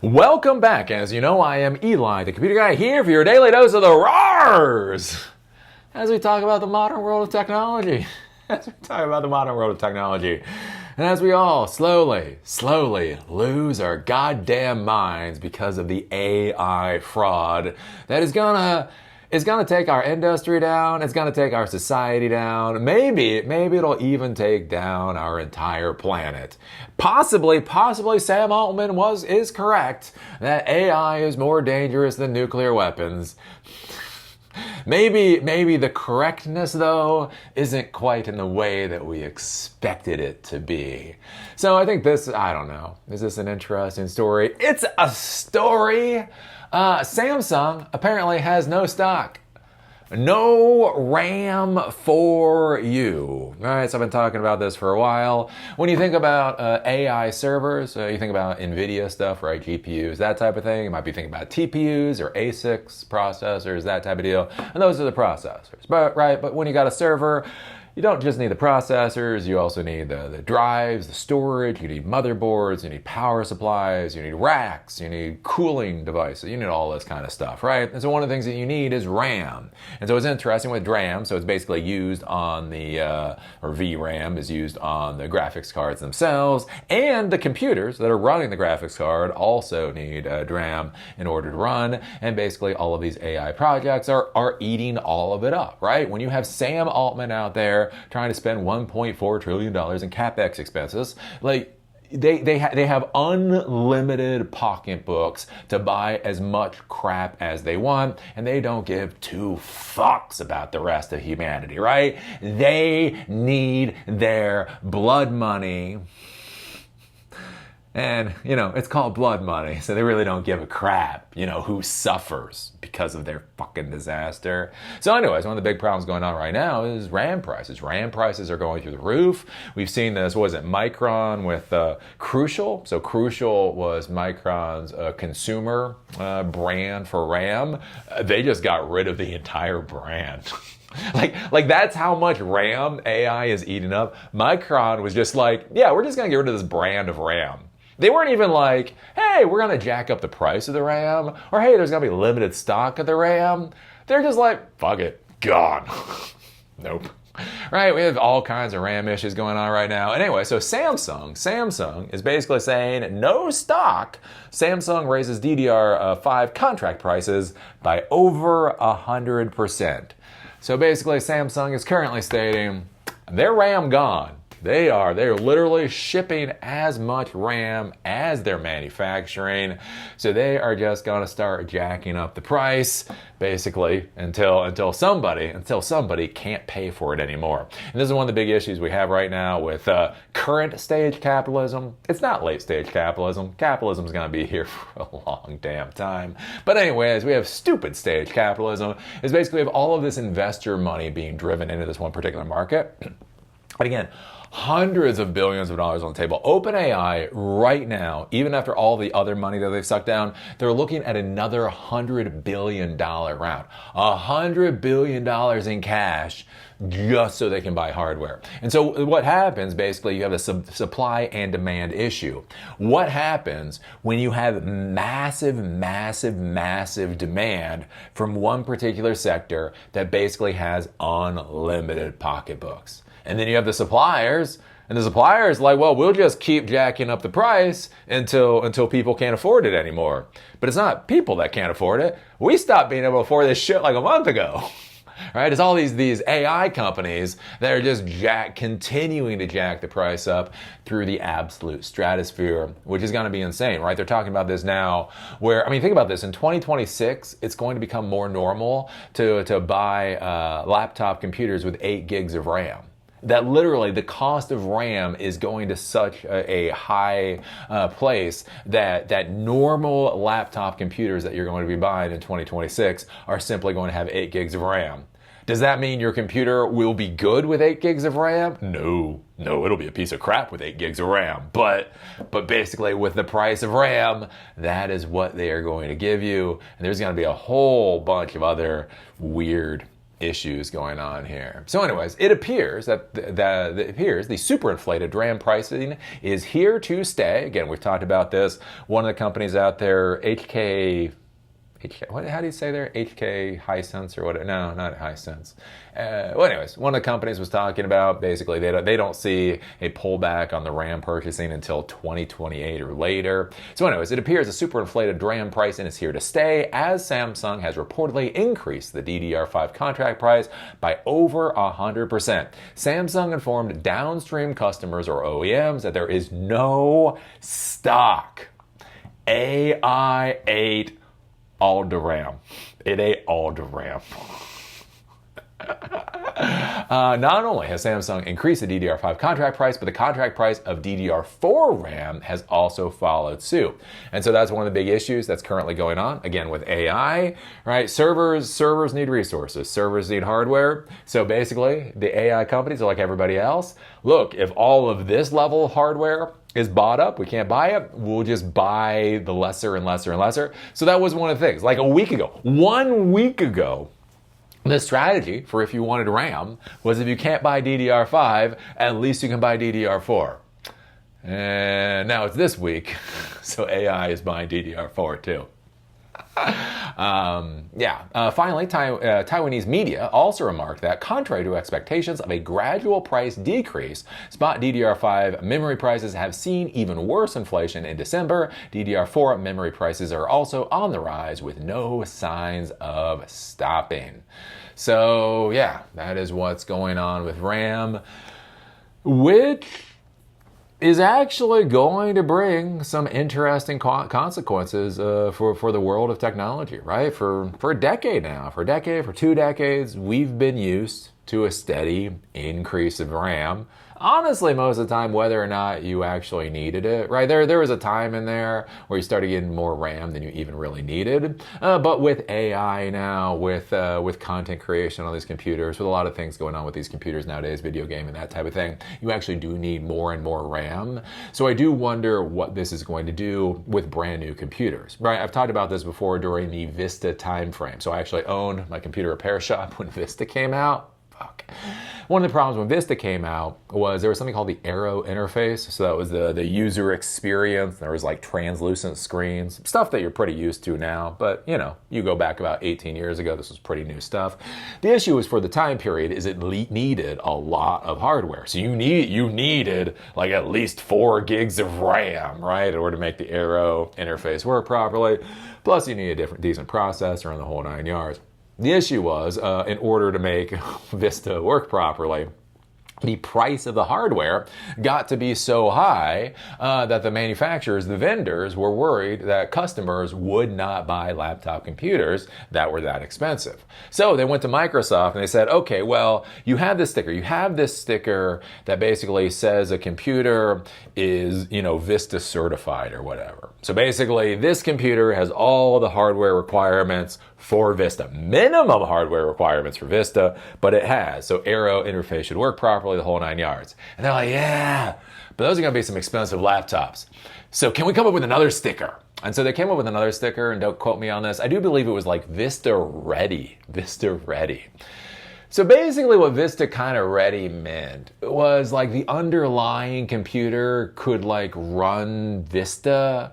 Welcome back. As you know, I am Eli, the computer guy, here for your daily dose of the roars as we talk about the modern world of technology. And as we all slowly lose our goddamn minds because of the AI fraud that is gonna take our industry down. It's gonna take our society down. Maybe it'll even take down our entire planet. Possibly Sam Altman is correct that AI is more dangerous than nuclear weapons. Maybe the correctness, though, isn't quite in the way that we expected it to be. So I think I don't know. Is this an interesting story? It's a story. Samsung apparently has no stock. No RAM for you. All right, so I've been talking about this for a while. When you think about AI servers, you think about NVIDIA stuff, right? GPUs, that type of thing. You might be thinking about TPUs or ASICs, processors, that type of deal. And those are the processors. But when you got a server, you don't just need the processors, you also need the drives, the storage, you need motherboards, you need power supplies, you need racks, you need cooling devices, you need all this kind of stuff, right? And so one of the things that you need is RAM. And so it's interesting with RAM, so it's basically used on or VRAM is used on the graphics cards themselves, and the computers that are running the graphics card also need RAM in order to run, and basically all of these AI projects are eating all of it up, right? When you have Sam Altman out there trying to spend $1.4 trillion in CapEx expenses, like they have unlimited pocketbooks to buy as much crap as they want, and they don't give two fucks about the rest of humanity, right? They need their blood money. And, it's called blood money, so they really don't give a crap, who suffers because of their fucking disaster. So anyways, one of the big problems going on right now is RAM prices. RAM prices are going through the roof. We've seen this, Micron with Crucial. So Crucial was Micron's consumer brand for RAM. They just got rid of the entire brand. Like that's how much RAM AI is eating up. Micron was just like, yeah, we're just going to get rid of this brand of RAM. They weren't even like, hey, we're going to jack up the price of the RAM, or hey, there's going to be limited stock of the RAM. They're just like, fuck it, gone. Nope. Right, we have all kinds of RAM issues going on right now. And anyway, so Samsung is basically saying no stock. Samsung raises DDR5 contract prices by over 100%. So basically, Samsung is currently stating their RAM gone. They're literally shipping as much RAM as they're manufacturing. So they are just going to start jacking up the price, basically, until somebody can't pay for it anymore. And this is one of the big issues we have right now with current stage capitalism. It's not late stage capitalism. Capitalism is going to be here for a long damn time. But anyways, we have stupid stage capitalism. Is basically we have all of this investor money being driven into this one particular market. But again, hundreds of billions of dollars on the table. OpenAI right now, even after all the other money that they've sucked down, they're looking at another $100 billion round. $100 billion in cash just so they can buy hardware. And so what happens, basically, you have a supply and demand issue. What happens when you have massive demand from one particular sector that basically has unlimited pocketbooks? And then you have the suppliers, and the suppliers like, well, we'll just keep jacking up the price until people can't afford it anymore. But it's not people that can't afford it. We stopped being able to afford this shit like a month ago. Right? It's all these AI companies that are just continuing to jack the price up through the absolute stratosphere, which is going to be insane, right? They're talking about this now where, think about this. In 2026, it's going to become more normal to buy laptop computers with 8 gigs of RAM. That literally the cost of RAM is going to such a high place that normal laptop computers that you're going to be buying in 2026 are simply going to have 8 gigs of RAM. Does that mean your computer will be good with 8 gigs of RAM? No, it'll be a piece of crap with 8 gigs of RAM. But basically with the price of RAM, that is what they are going to give you. And there's going to be a whole bunch of other weird issues going on here. So anyways, it appears that the superinflated RAM pricing is here to stay. Again, we've talked about this. One of the companies out there, how do you say there? HK Hisense or what? No, not Hisense. Well, anyways, one of the companies was talking about basically they don't see a pullback on the RAM purchasing until 2028 or later. So anyways, it appears the superinflated RAM pricing is here to stay as Samsung has reportedly increased the DDR5 contract price by over 100%. Samsung informed downstream customers or OEMs that there is no stock. AI ate all the RAM. It ate all the RAM. Not only has Samsung increased the DDR5 contract price, but the contract price of DDR4 RAM has also followed suit. And so that's one of the big issues that's currently going on. Again, with AI, right? Servers need resources. Servers need hardware. So basically, the AI companies are like everybody else. Look, if all of this level of hardware is bought up, we can't buy it, we'll just buy the lesser and lesser and lesser. So that was one of the things. Like 1 week ago, the strategy for if you wanted RAM was if you can't buy DDR5, at least you can buy DDR4. And now it's this week, so AI is buying DDR4 too. Finally, Taiwanese media also remarked that, contrary to expectations of a gradual price decrease, spot DDR5 memory prices have seen even worse inflation in December. DDR4 memory prices are also on the rise with no signs of stopping. So, yeah, that is what's going on with RAM, which is actually going to bring some interesting consequences for the world of technology, right? For a decade now, for 2 decades, we've been used to a steady increase of RAM. Honestly, most of the time, whether or not you actually needed it, right? There was a time in there where you started getting more RAM than you even really needed. But with AI now, with content creation on these computers, with a lot of things going on with these computers nowadays, video game and that type of thing, you actually do need more and more RAM. So I do wonder what this is going to do with brand new computers, right? I've talked about this before during the Vista timeframe. So I actually owned my computer repair shop when Vista came out. One of the problems when Vista came out was there was something called the Aero interface. So that was the user experience. There was like translucent screens, stuff that you're pretty used to now. But, you go back about 18 years ago, this was pretty new stuff. The issue was for the time period is it needed a lot of hardware. So you needed like at least 4 gigs of RAM, right, in order to make the Aero interface work properly. Plus you need a decent processor and the whole 9 yards. The issue was, in order to make Vista work properly, the price of the hardware got to be so high that the manufacturers, the vendors, were worried that customers would not buy laptop computers that were that expensive. So they went to Microsoft and they said, okay, well, you have this sticker. You have this sticker that basically says a computer is, Vista certified or whatever. So basically, this computer has all the hardware requirements for Vista. Minimum hardware requirements for Vista, but it has. So Aero interface should work properly, the whole 9 yards. And they're like, yeah, but those are going to be some expensive laptops. So can we come up with another sticker? And so they came up with another sticker, and don't quote me on this. I do believe it was like Vista Ready. Vista Ready. So basically what Vista kind of Ready meant was like the underlying computer could like run Vista,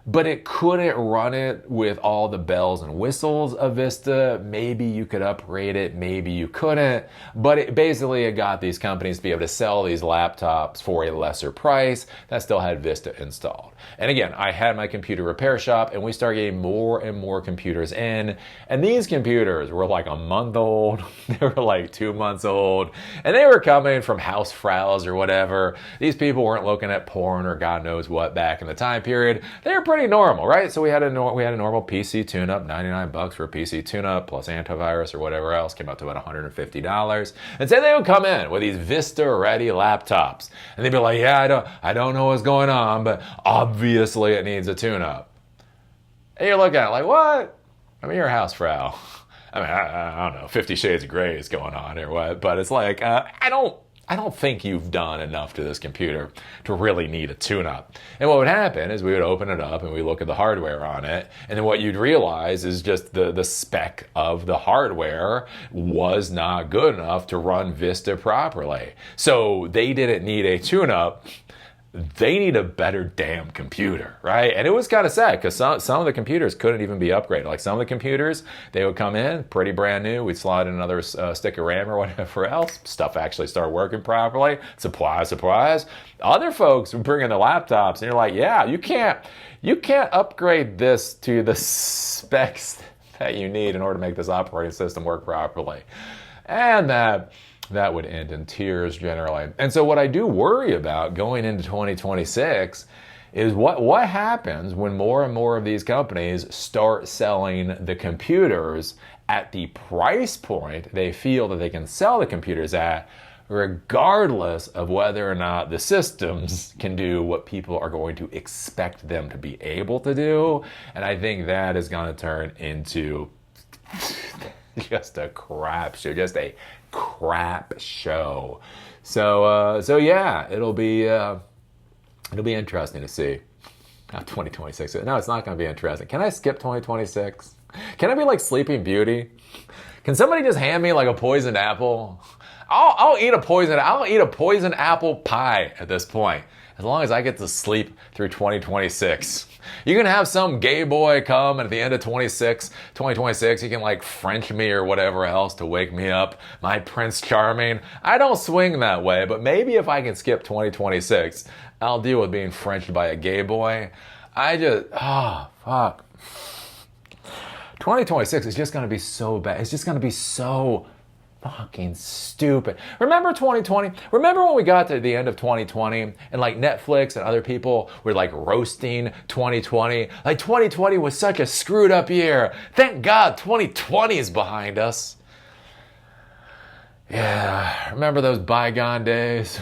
but it couldn't run it with all the bells and whistles of Vista. Maybe you could upgrade it, maybe you couldn't. But it got these companies to be able to sell these laptops for a lesser price that still had Vista installed. And again, I had my computer repair shop and we started getting more and more computers in. And these computers were like a month old. They were like 2 months old. And they were coming from housefraus or whatever. These people weren't looking at porn or God knows what back in the time period. They were pretty normal, right? So we had a normal PC tune-up, $99 for a PC tune-up plus antivirus or whatever else, came out to about $150. And say they would come in with these Vista-ready laptops, and they'd be like, "Yeah, I don't know what's going on, but obviously it needs a tune-up." And you're looking at it like, "What? I mean, you're a housefrau." I mean, I don't know, 50 Shades of Grey is going on or what, but it's like, I don't I don't think you've done enough to this computer to really need a tune-up. And what would happen is we would open it up and we look at the hardware on it, and then what you'd realize is just the spec of the hardware was not good enough to run Vista properly. So they didn't need a tune-up. They need a better damn computer, right? And it was kind of sad because some of the computers couldn't even be upgraded. Like some of the computers, they would come in pretty brand new. We'd slide in another stick of RAM or whatever else. Stuff actually started working properly. Surprise, surprise. Other folks would bring in their laptops and you're like, yeah, you can't upgrade this to the specs that you need in order to make this operating system work properly. And that would end in tears generally. And so what I do worry about going into 2026 is what happens when more and more of these companies start selling the computers at the price point they feel that they can sell the computers at, regardless of whether or not the systems can do what people are going to expect them to be able to do. And I think that is going to turn into just a crap show, just a crap show. So yeah, it'll be interesting to see how 2026 is. No, it's not going to be interesting. Can I skip 2026? Can I be like Sleeping Beauty? Can somebody just hand me like a poisoned apple? I'll eat a poisoned apple pie at this point, as long as I get to sleep through 2026. You can have some gay boy come and at the end of 2026, he can like French me or whatever else to wake me up. My Prince Charming. I don't swing that way, but maybe if I can skip 2026, I'll deal with being Frenched by a gay boy. Fuck. 2026 is just going to be so bad. It's just going to be so fucking stupid. Remember 2020? Remember when we got to the end of 2020 and like Netflix and other people were like roasting 2020? Like 2020 was such a screwed up year. Thank God 2020 is behind us. Yeah, remember those bygone days?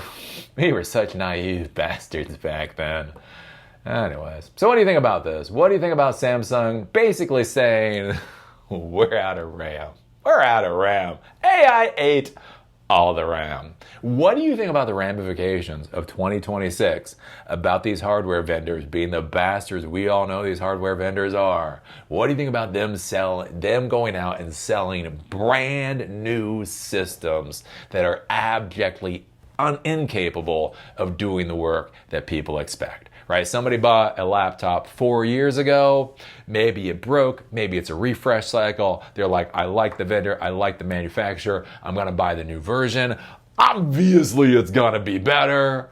We were such naive bastards back then. Anyways, so what do you think about this? What do you think about Samsung basically saying, we're out of RAM? We're out of RAM. AI ate all the RAM. What do you think about the ramifications of 2026 about these hardware vendors being the bastards we all know these hardware vendors are? What do you think about them going out and selling brand new systems that are abjectly incapable of doing the work that people expect? Right? Somebody bought a laptop 4 years ago. Maybe it broke. Maybe it's a refresh cycle. They're like, I like the vendor. I like the manufacturer. I'm going to buy the new version. Obviously, it's going to be better.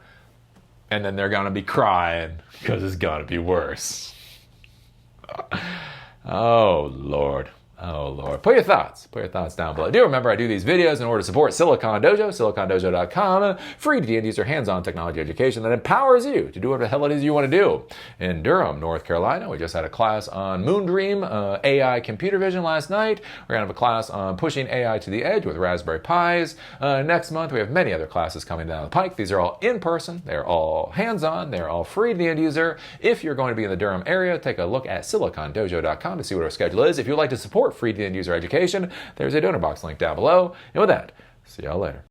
And then they're going to be crying because it's going to be worse. Oh, Lord. Oh, Lord. Put your thoughts down below. Do remember I do these videos in order to support Silicon Dojo, silicondojo.com, free to end user hands-on technology education that empowers you to do whatever the hell it is you want to do. In Durham, North Carolina, we just had a class on Moondream, AI computer vision last night. We're going to have a class on pushing AI to the edge with Raspberry Pis. Next month, we have many other classes coming down the pike. These are all in person. They're all hands-on. They're all free to the end user. If you're going to be in the Durham area, take a look at silicondojo.com to see what our schedule is. If you'd like to support free to end user education, there's a donor box link down below. And with that, see y'all later.